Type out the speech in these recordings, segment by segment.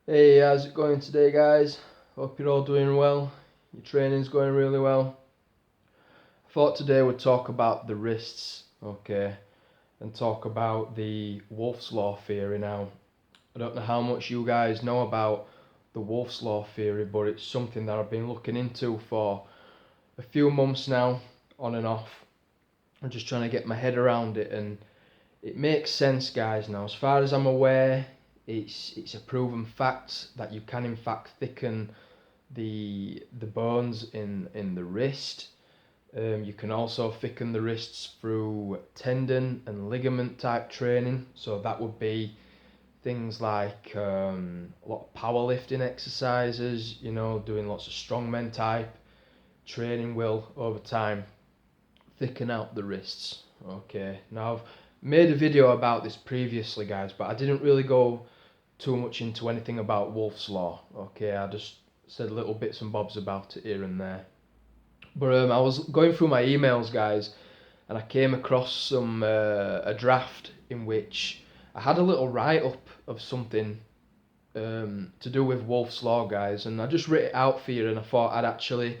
Hey, how's it going today, guys? Hope you're all doing well. Your training's going really well. I thought today we'd talk about the wrists, okay, and talk about the Wolff's Law theory now. I don't know how much you guys know about the Wolff's Law theory, but it's something that I've been looking into for a few months now, on and off. I'm just trying to get my head around it, and it makes sense, guys. Now, as far as I'm aware, it's a proven fact that you can in fact thicken the bones in the wrist. You can also thicken the wrists through tendon and ligament type training. So that would be things like a lot of powerlifting exercises. Doing lots of strongman type training will over time thicken out the wrists. Okay, now I've made a video about this previously, guys, but I didn't really go too much into anything about Wolff's Law. Okay, I just said little bits and bobs about it here and there. But I was going through my emails, guys, and I came across a draft in which I had a little write up of something to do with Wolff's Law, guys, and I just wrote it out for you, and I thought I'd actually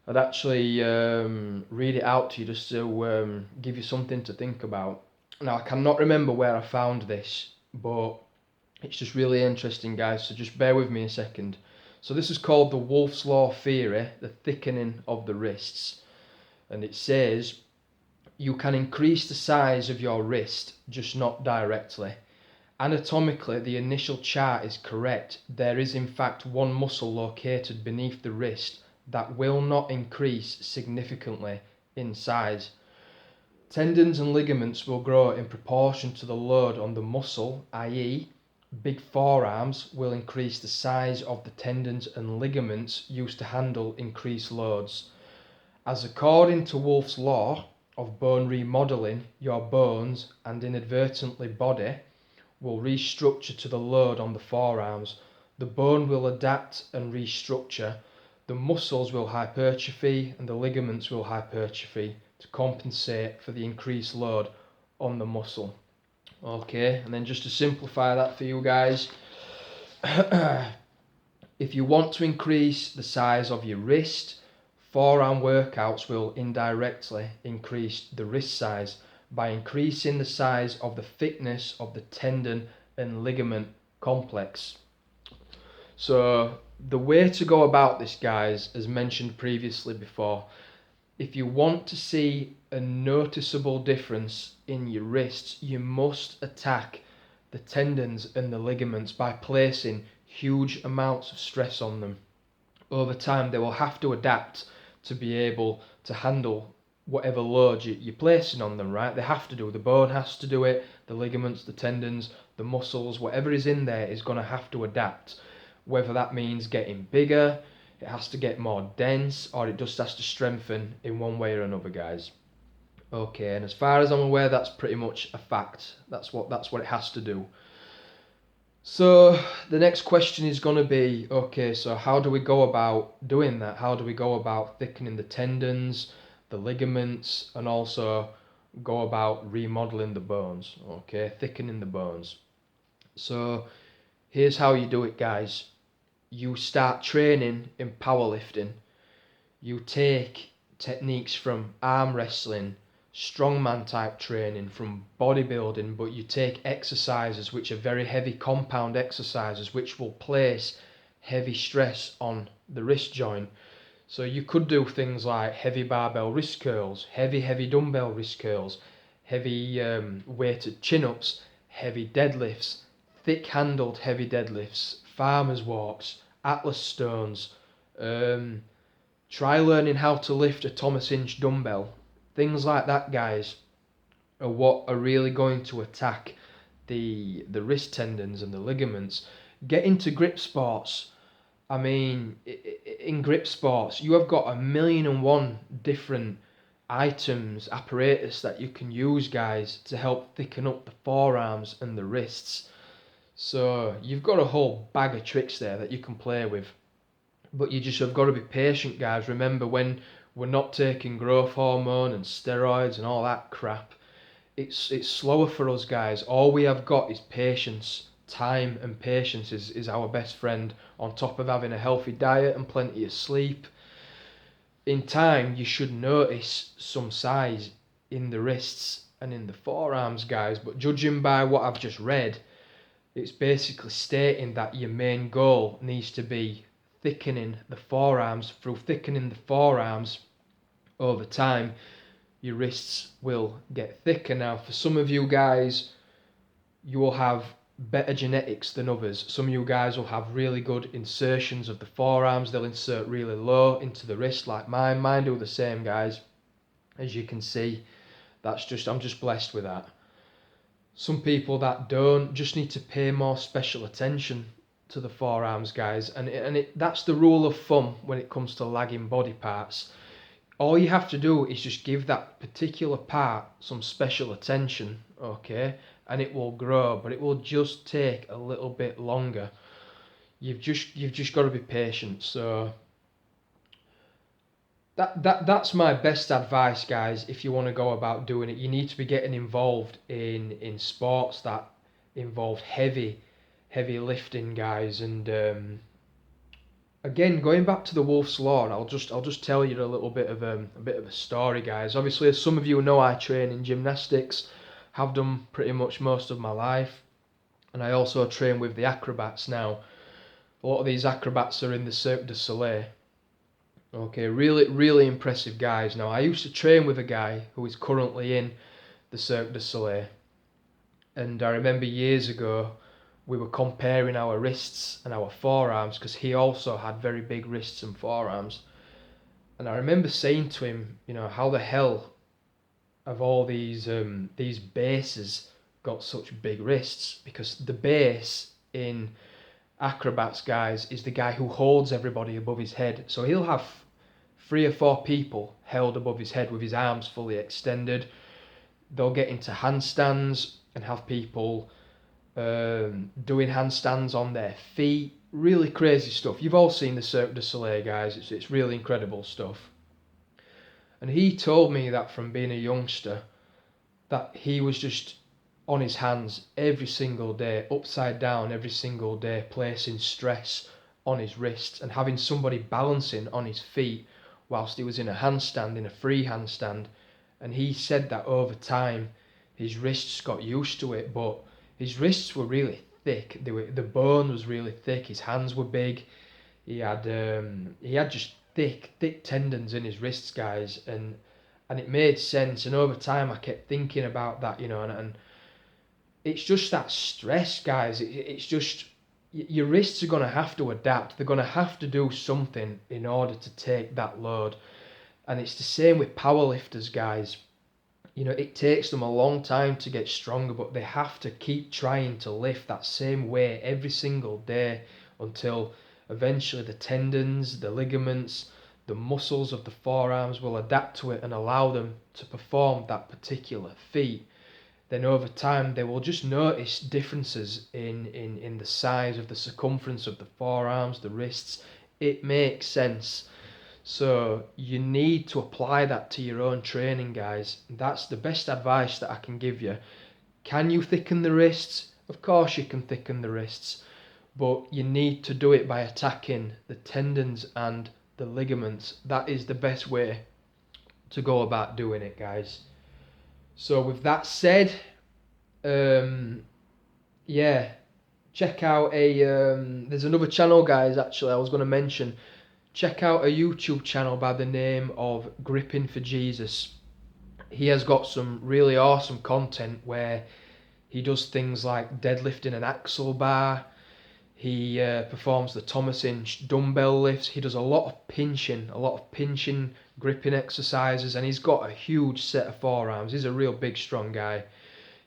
read it out to you just to give you something to think about. Now I cannot remember where I found this, but it's just really interesting, guys, so just bear with me a second. So this is called the Wolff's Law theory, the thickening of the wrists. And it says, you can increase the size of your wrist, just not directly. Anatomically, the initial chart is correct. There is in fact one muscle located beneath the wrist that will not increase significantly in size. Tendons and ligaments will grow in proportion to the load on the muscle, i.e., big forearms will increase the size of the tendons and ligaments used to handle increased loads. As according to Wolff's Law of bone remodeling, your bones and inadvertently body will restructure to the load on the forearms. The bone will adapt and restructure. The muscles will hypertrophy and the ligaments will hypertrophy to compensate for the increased load on the muscle. Okay, and then just to simplify that for you guys, if you want to increase the size of your wrist, forearm workouts will indirectly increase the wrist size by increasing the size of the thickness of the tendon and ligament complex. So the way to go about this, guys, as mentioned previously before, if you want to see a noticeable difference in your wrists, you must attack the tendons and the ligaments by placing huge amounts of stress on them. Over time, they will have to adapt to be able to handle whatever load you're placing on them, right? They have to do. The bone has to do it, the ligaments, the tendons, the muscles, whatever is in there is going to have to adapt. Whether that means getting bigger, it has to get more dense, or it just has to strengthen in one way or another, guys. Okay, and as far as I'm aware, that's pretty much a fact. That's what it has to do. So the next question is going to be, okay, so how do we go about doing that? How do we go about thickening the tendons, the ligaments, and also go about remodeling the bones, okay, thickening the bones? So here's how you do it, guys. You start training in powerlifting. You take techniques from arm wrestling, strongman type training, from bodybuilding, but you take exercises which are very heavy compound exercises which will place heavy stress on the wrist joint. So you could do things like heavy barbell wrist curls, heavy dumbbell wrist curls, heavy weighted chin-ups, heavy deadlifts, thick-handled heavy deadlifts, farmer's walks, atlas stones. Try learning how to lift a Thomas Inch dumbbell. Things like that, guys, are what are really going to attack the wrist tendons and the ligaments. Get into grip sports. I mean, in grip sports, you have got 1,000,001 different items, apparatus that you can use, guys, to help thicken up the forearms and the wrists. So you've got a whole bag of tricks there that you can play with. But you just have got to be patient, guys. Remember, when we're not taking growth hormone and steroids and all that crap, it's slower for us, guys. All we have got is patience time and patience is our best friend, on top of having a healthy diet and plenty of sleep. In time, you should notice some size in the wrists and in the forearms, guys, but judging by what I've just read, it's basically stating that your main goal needs to be thickening the forearms. Through thickening the forearms over time, your wrists will get thicker. Now, for some of you guys, you will have better genetics than others. Some of you guys will have really good insertions of the forearms. They'll insert really low into the wrist like mine. Mine do the same, guys. As you can see, I'm just blessed with that. Some people that don't just need to pay more special attention to the forearms, guys. And that's the rule of thumb when it comes to lagging body parts. All you have to do is just give that particular part some special attention, okay? And it will grow, but it will just take a little bit longer. You've just got to be patient. So that's my best advice, guys. If you want to go about doing it, you need to be getting involved in sports that involve heavy lifting, guys. And again, going back to the Wolf's Law, and I'll just tell you a little bit of a story, guys. Obviously, as some of you know, I train in gymnastics, have done pretty much most of my life, and I also train with the acrobats now. A lot of these acrobats are in the Cirque du Soleil. Okay, really impressive guys. Now, I used to train with a guy who is currently in the Cirque du Soleil, and I remember years ago we were comparing our wrists and our forearms, because he also had very big wrists and forearms. And I remember saying to him, you know, how the hell have all these bases got such big wrists? Because the base in acrobats, guys, is the guy who holds everybody above his head. So he'll have 3 or 4 people held above his head with his arms fully extended. They'll get into handstands and have people doing handstands on their feet. Really crazy stuff. You've all seen the Cirque du Soleil, guys. It's really incredible stuff. And he told me that from being a youngster, that he was just on his hands every single day, upside down every single day, placing stress on his wrists and having somebody balancing on his feet whilst he was in a handstand, in a free handstand. And he said that over time his wrists got used to it, but his wrists were really thick. The bone was really thick. His hands were big. He had just thick tendons in his wrists, guys, and it made sense. And over time, I kept thinking about that, you know, and it's just that stress, guys. It's just your wrists are gonna have to adapt. They're gonna have to do something in order to take that load, and it's the same with powerlifters, guys. You know, it takes them a long time to get stronger, but they have to keep trying to lift that same weight every single day until eventually the tendons, the ligaments, the muscles of the forearms will adapt to it and allow them to perform that particular feat. Then over time they will just notice differences in the size of the circumference of the forearms, the wrists. It makes sense. So you need to apply that to your own training, guys. That's the best advice that I can give you. Can you thicken the wrists? Of course you can thicken the wrists, but you need to do it by attacking the tendons and the ligaments. That is the best way to go about doing it, guys. So with that said, check out there's another channel, guys, actually I was going to mention. Check out a YouTube channel by the name of Gripping for Jesus. He has got some really awesome content where he does things like deadlifting an axle bar. He performs the Thomas Inch dumbbell lifts. He does a lot of pinching, gripping exercises, and he's got a huge set of forearms. He's a real big, strong guy.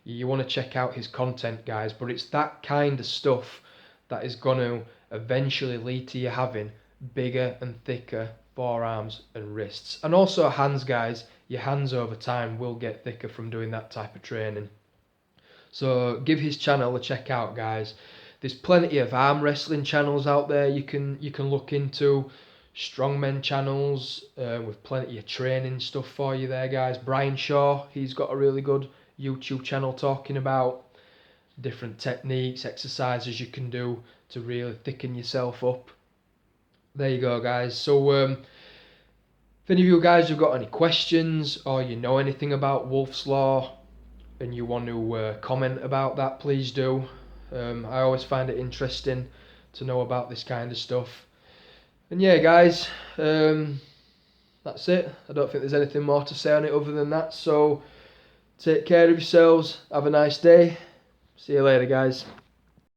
You want to check out his content, guys, but it's that kind of stuff that is going to eventually lead to you having bigger and thicker forearms and wrists. And also hands, guys. Your hands over time will get thicker from doing that type of training. So give his channel a check out, guys. There's plenty of arm wrestling channels out there you can look into. Strongmen channels with plenty of training stuff for you there, guys. Brian Shaw, he's got a really good YouTube channel talking about different techniques, exercises you can do to really thicken yourself up. There you go, guys. So if any of you guys have got any questions or you know anything about Wolff's Law and you want to comment about that, please do. I always find it interesting to know about this kind of stuff. And yeah, guys, that's it. I don't think there's anything more to say on it other than that. So take care of yourselves. Have a nice day. See you later, guys.